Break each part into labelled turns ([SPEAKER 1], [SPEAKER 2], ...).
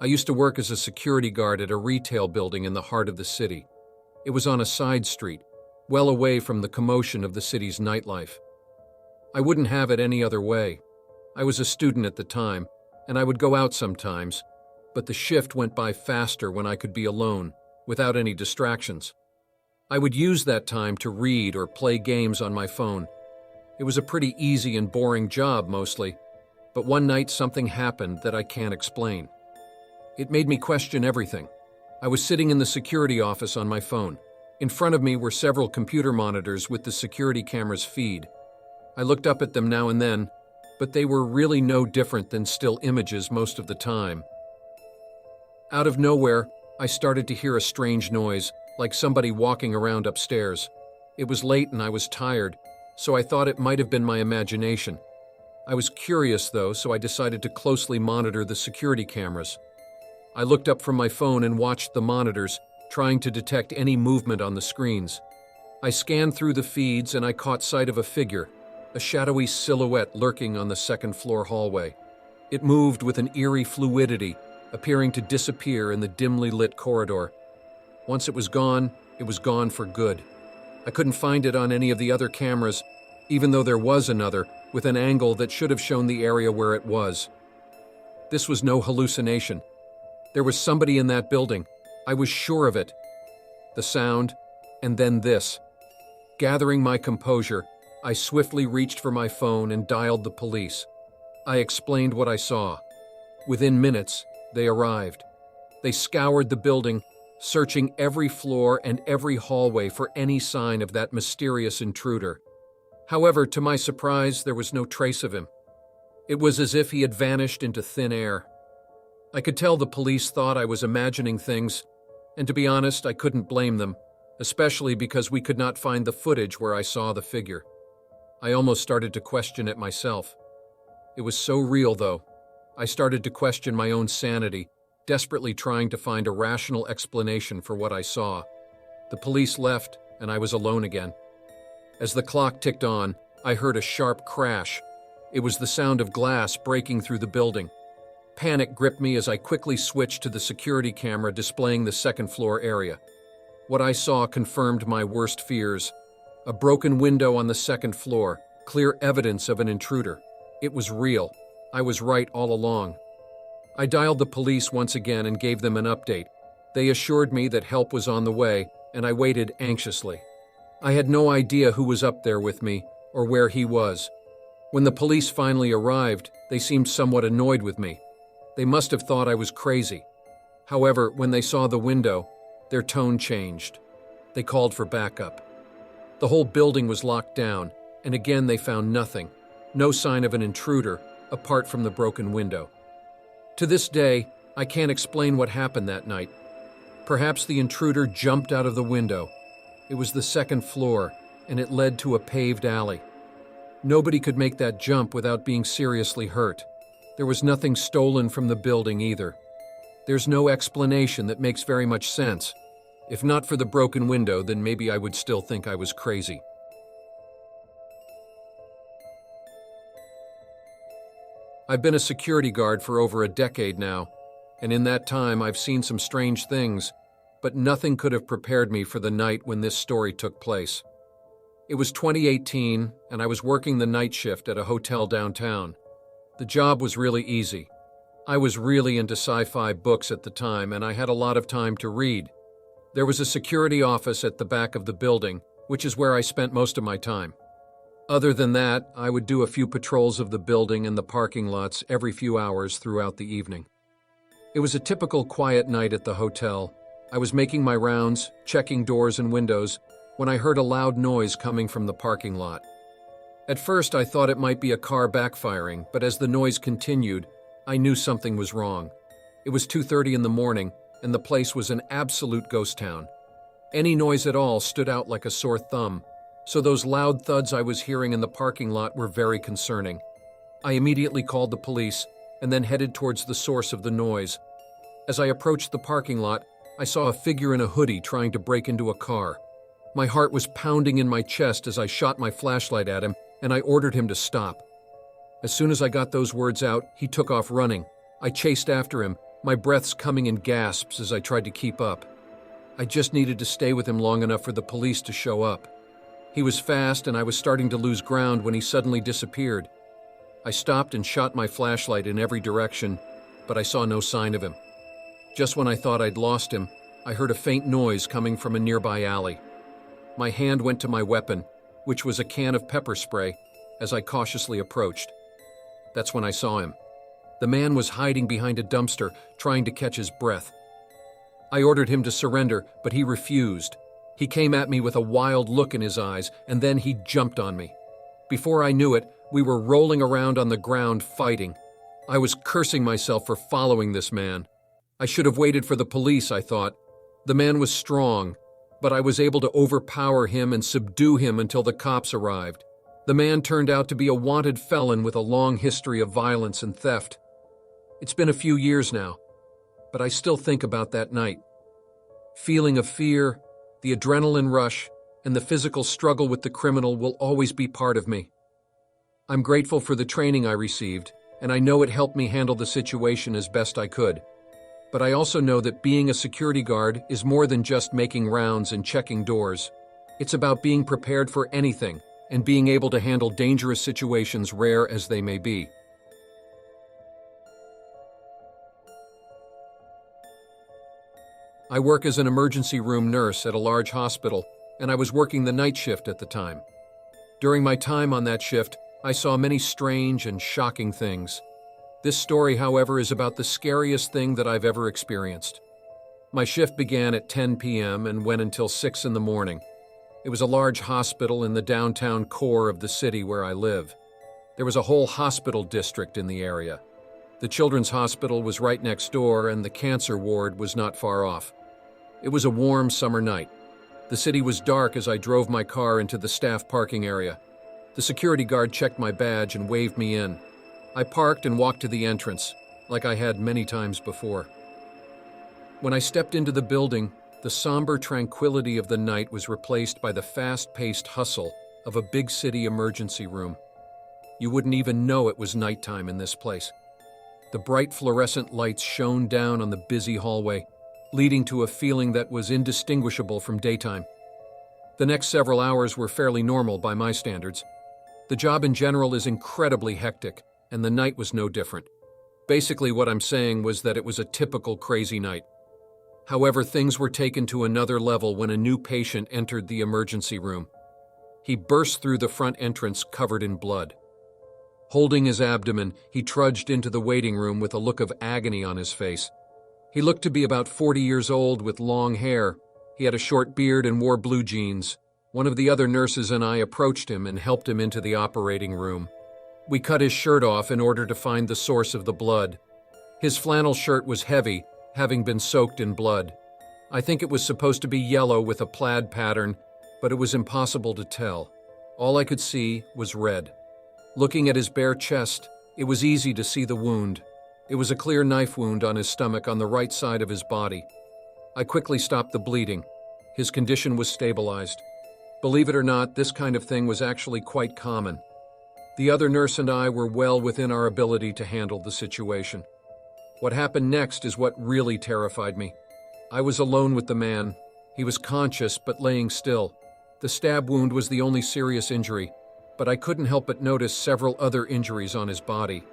[SPEAKER 1] I used to work as a security guard at a retail building in the heart of the city. It was on a side street, well away from the commotion of the city's nightlife. I wouldn't have it any other way. I was a student at the time, and I would go out sometimes, but the shift went by faster when I could be alone, without any distractions. I would use that time to read or play games on my phone. It was a pretty easy and boring job mostly, but one night something happened that I can't explain. It made me question everything. I was sitting in the security office on my phone. In front of me were several computer monitors with the security camera's feed. I looked up at them now and then, but they were really no different than still images most of the time. Out of nowhere, I started to hear a strange noise, like somebody walking around upstairs. It was late and I was tired, so I thought it might have been my imagination. I was curious though, so I decided to closely monitor the security cameras. I looked up from my phone and watched the monitors, trying to detect any movement on the screens. I scanned through the feeds and I caught sight of a figure, a shadowy silhouette lurking on the second-floor hallway. It moved with an eerie fluidity, appearing to disappear in the dimly lit corridor. Once it was gone for good. I couldn't find it on any of the other cameras, even though there was another, with an angle that should have shown the area where it was. This was no hallucination. There was somebody in that building. I was sure of it. The sound, and then this. Gathering my composure, I swiftly reached for my phone and dialed the police. I explained what I saw. Within minutes, they arrived. They scoured the building, searching every floor and every hallway for any sign of that mysterious intruder. However, to my surprise, there was no trace of him. It was as if he had vanished into thin air. I could tell the police thought I was imagining things, and to be honest, I couldn't blame them, especially because we could not find the footage where I saw the figure. I almost started to question it myself. It was so real, though. I started to question my own sanity, desperately trying to find a rational explanation for what I saw. The police left, and I was alone again. As the clock ticked on, I heard a sharp crash. It was the sound of glass breaking through the building. Panic gripped me as I quickly switched to the security camera displaying the second-floor area. What I saw confirmed my worst fears. A broken window on the second floor, clear evidence of an intruder. It was real. I was right all along. I dialed the police once again and gave them an update. They assured me that help was on the way, and I waited anxiously. I had no idea who was up there with me or where he was. When the police finally arrived, they seemed somewhat annoyed with me. They must have thought I was crazy. However, when they saw the window, their tone changed. They called for backup. The whole building was locked down, and again they found nothing. No sign of an intruder, apart from the broken window. To this day, I can't explain what happened that night. Perhaps the intruder jumped out of the window. It was the second floor, and it led to a paved alley. Nobody could make that jump without being seriously hurt. There was nothing stolen from the building either. There's no explanation that makes very much sense. If not for the broken window, then maybe I would still think I was crazy. I've been a security guard for over a decade now, and in that time I've seen some strange things, but nothing could have prepared me for the night when this story took place. It was 2018, and I was working the night shift at a hotel downtown. The job was really easy. I was really into sci-fi books at the time, and I had a lot of time to read. There was a security office at the back of the building, which is where I spent most of my time. Other than that, I would do a few patrols of the building and the parking lots every few hours throughout the evening. It was a typical quiet night at the hotel. I was making my rounds, checking doors and windows, when I heard a loud noise coming from the parking lot. At first, I thought it might be a car backfiring, but as the noise continued, I knew something was wrong. It was 2:30 in the morning, and the place was an absolute ghost town. Any noise at all stood out like a sore thumb, so those loud thuds I was hearing in the parking lot were very concerning. I immediately called the police and then headed towards the source of the noise. As I approached the parking lot, I saw a figure in a hoodie trying to break into a car. My heart was pounding in my chest as I shot my flashlight at him, and I ordered him to stop. As soon as I got those words out, he took off running. I chased after him, my breaths coming in gasps as I tried to keep up. I just needed to stay with him long enough for the police to show up. He was fast and I was starting to lose ground when he suddenly disappeared. I stopped and shot my flashlight in every direction, but I saw no sign of him. Just when I thought I'd lost him, I heard a faint noise coming from a nearby alley. My hand went to my weapon, which was a can of pepper spray, as I cautiously approached. That's when I saw him. The man was hiding behind a dumpster, trying to catch his breath. I ordered him to surrender, but he refused. He came at me with a wild look in his eyes, and then he jumped on me. Before I knew it, we were rolling around on the ground fighting. I was cursing myself for following this man. I should have waited for the police, I thought. The man was strong, but I was able to overpower him and subdue him until the cops arrived. The man turned out to be a wanted felon with a long history of violence and theft. It's been a few years now, but I still think about that night. Feeling of fear, the adrenaline rush, and the physical struggle with the criminal will always be part of me. I'm grateful for the training I received, and I know it helped me handle the situation as best I could. But I also know that being a security guard is more than just making rounds and checking doors. It's about being prepared for anything and being able to handle dangerous situations, rare as they may be. I work as an emergency room nurse at a large hospital, and I was working the night shift at the time. During my time on that shift, I saw many strange and shocking things. This story, however, is about the scariest thing that I've ever experienced. My shift began at 10 p.m. and went until 6 in the morning. It was a large hospital in the downtown core of the city where I live. There was a whole hospital district in the area. The children's hospital was right next door, and the cancer ward was not far off. It was a warm summer night. The city was dark as I drove my car into the staff parking area. The security guard checked my badge and waved me in. I parked and walked to the entrance, like I had many times before. When I stepped into the building, the somber tranquility of the night was replaced by the fast-paced hustle of a big city emergency room. You wouldn't even know it was nighttime in this place. The bright fluorescent lights shone down on the busy hallway, leading to a feeling that was indistinguishable from daytime. The next several hours were fairly normal by my standards. The job in general is incredibly hectic, and the night was no different. Basically, what I'm saying was that it was a typical crazy night. However, things were taken to another level when a new patient entered the emergency room. He burst through the front entrance covered in blood. Holding his abdomen, he trudged into the waiting room with a look of agony on his face. He looked to be about 40 years old with long hair. He had a short beard and wore blue jeans. One of the other nurses and I approached him and helped him into the operating room. We cut his shirt off in order to find the source of the blood. His flannel shirt was heavy, having been soaked in blood. I think it was supposed to be yellow with a plaid pattern, but it was impossible to tell. All I could see was red. Looking at his bare chest, it was easy to see the wound. It was a clear knife wound on his stomach on the right side of his body. I quickly stopped the bleeding. His condition was stabilized. Believe it or not, this kind of thing was actually quite common. The other nurse and I were well within our ability to handle the situation. What happened next is what really terrified me. I was alone with the man. He was conscious but laying still. The stab wound was the only serious injury, but I couldn't help but notice several other injuries on his body.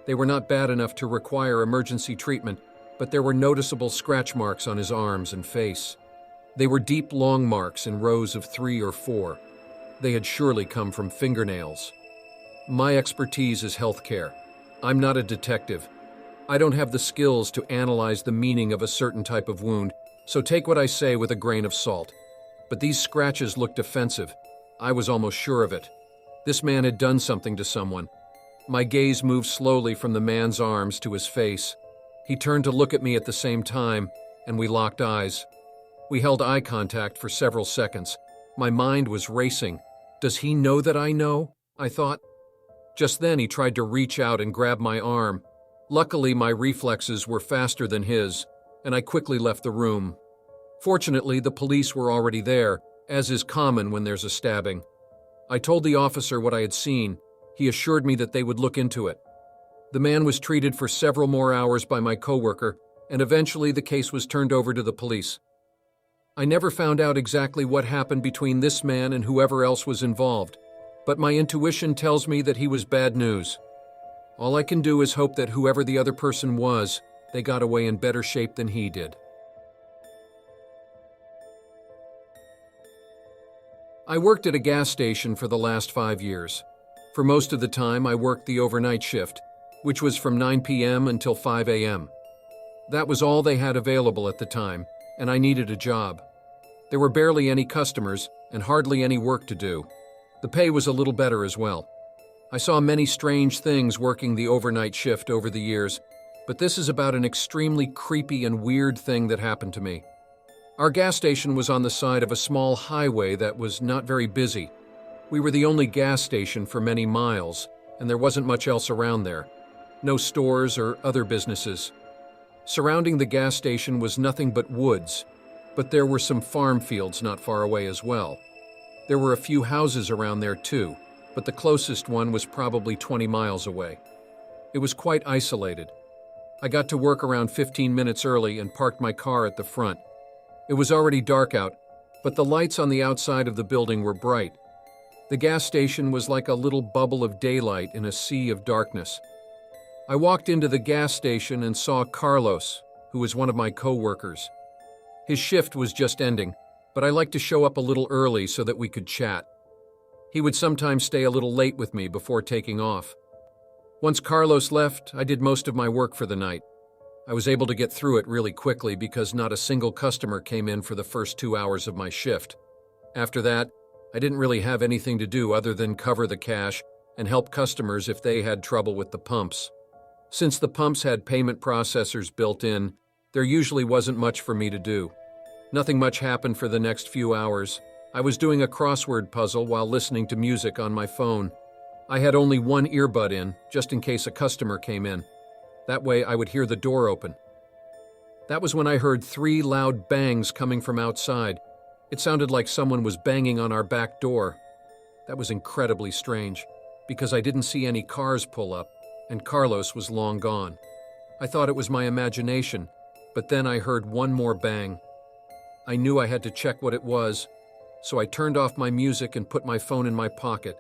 [SPEAKER 1] They were not bad enough to require emergency treatment, but there were noticeable scratch marks on his arms and face. They were deep, long marks in rows of 3 or 4. They had surely come from fingernails. My expertise is healthcare. I'm not a detective. I don't have the skills to analyze the meaning of a certain type of wound, so take what I say with a grain of salt. But these scratches looked offensive. I was almost sure of it. This man had done something to someone. My gaze moved slowly from the man's arms to his face. He turned to look at me at the same time, and we locked eyes. We held eye contact for several seconds. My mind was racing. Does he know that I know? I thought. Just then he tried to reach out and grab my arm. Luckily, my reflexes were faster than his, and I quickly left the room. Fortunately, the police were already there, as is common when there's a stabbing. I told the officer what I had seen. He assured me that they would look into it. The man was treated for several more hours by my coworker, and eventually the case was turned over to the police. I never found out exactly what happened between this man and whoever else was involved, but my intuition tells me that he was bad news. All I can do is hope that whoever the other person was, they got away in better shape than he did. I worked at a gas station for the last 5 years. For most of the time, I worked the overnight shift, which was from 9 p.m. until 5 a.m. That was all they had available at the time, and I needed a job. There were barely any customers and hardly any work to do. The pay was a little better as well. I saw many strange things working the overnight shift over the years, but this is about an extremely creepy and weird thing that happened to me. Our gas station was on the side of a small highway that was not very busy. We were the only gas station for many miles, and there wasn't much else around there. No stores or other businesses. Surrounding the gas station was nothing but woods, but there were some farm fields not far away as well. There were a few houses around there too, but the closest one was probably 20 miles away. It was quite isolated. I got to work around 15 minutes early and parked my car at the front. It was already dark out, but the lights on the outside of the building were bright. The gas station was like a little bubble of daylight in a sea of darkness. I walked into the gas station and saw Carlos, who was one of my co-workers. His shift was just ending, but I liked to show up a little early so that we could chat. He would sometimes stay a little late with me before taking off. Once Carlos left, I did most of my work for the night. I was able to get through it really quickly because not a single customer came in for the first 2 hours of my shift. After that, I didn't really have anything to do other than cover the cash and help customers if they had trouble with the pumps. Since the pumps had payment processors built in, there usually wasn't much for me to do. Nothing much happened for the next few hours. I was doing a crossword puzzle while listening to music on my phone. I had only one earbud in, just in case a customer came in. That way I would hear the door open. That was when I heard 3 loud bangs coming from outside. It sounded like someone was banging on our back door. That was incredibly strange, because I didn't see any cars pull up, and Carlos was long gone. I thought it was my imagination, but then I heard one more bang. I knew I had to check what it was, so I turned off my music and put my phone in my pocket.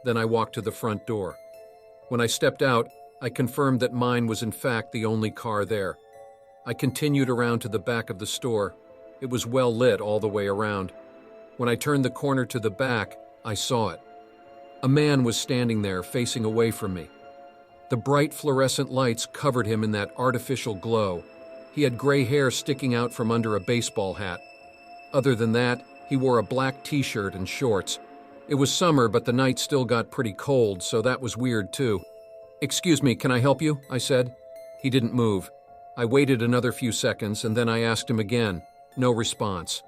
[SPEAKER 1] Then I walked to the front door. When I stepped out, I confirmed that mine was in fact the only car there. I continued around to the back of the store. It was well lit all the way around. When I turned the corner to the back, I saw it. A man was standing there facing away from me. The bright fluorescent lights covered him in that artificial glow. He had gray hair sticking out from under a baseball hat. Other than that, he wore a black t-shirt and shorts. It was summer, but the night still got pretty cold, so that was weird too. "Excuse me, can I help you?" I said. He didn't move. I waited another few seconds, and then I asked him again. No response.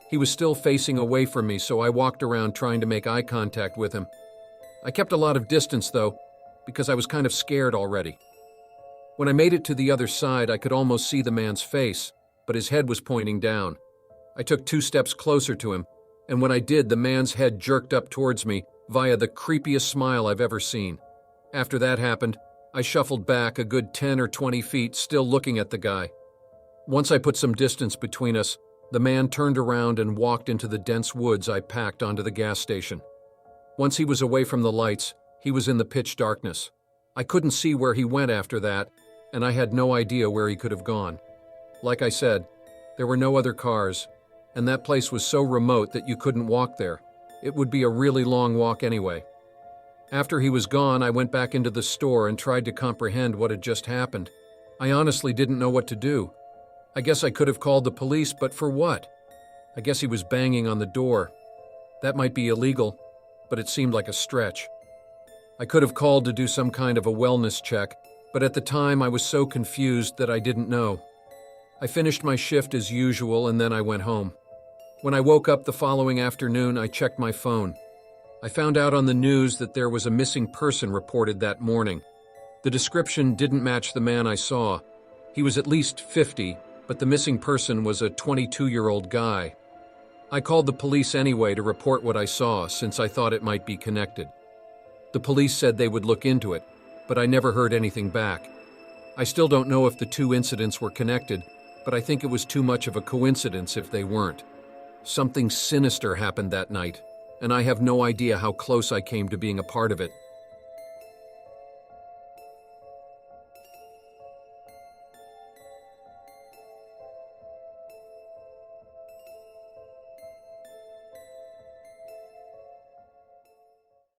[SPEAKER 1] He was still facing away from me, so I walked around trying to make eye contact with him. I kept a lot of distance, though, because I was kind of scared already. When I made it to the other side, I could almost see the man's face, but his head was pointing down. I took 2 steps closer to him, and when I did, the man's head jerked up towards me via the creepiest smile I've ever seen. After that happened, I shuffled back a good 10 or 20 feet, still looking at the guy. Once I put some distance between us, the man turned around and walked into the dense woods I packed onto the gas station. Once he was away from the lights, he was in the pitch darkness. I couldn't see where he went after that, and I had no idea where he could have gone. Like I said, there were no other cars, and that place was so remote that you couldn't walk there. It would be a really long walk anyway. After he was gone, I went back into the store and tried to comprehend what had just happened. I honestly didn't know what to do. I guess I could have called the police, but for what? I guess he was banging on the door. That might be illegal, but it seemed like a stretch. I could have called to do some kind of a wellness check, but at the time I was so confused that I didn't know. I finished my shift as usual and then I went home. When I woke up the following afternoon, I checked my phone. I found out on the news that there was a missing person reported that morning. The description didn't match the man I saw. He was at least 50, but the missing person was a 22-year-old guy. I called the police anyway to report what I saw, since I thought it might be connected. The police said they would look into it, but I never heard anything back. I still don't know if the two incidents were connected, but I think it was too much of a coincidence if they weren't. Something sinister happened that night, and I have no idea how close I came to being a part of it.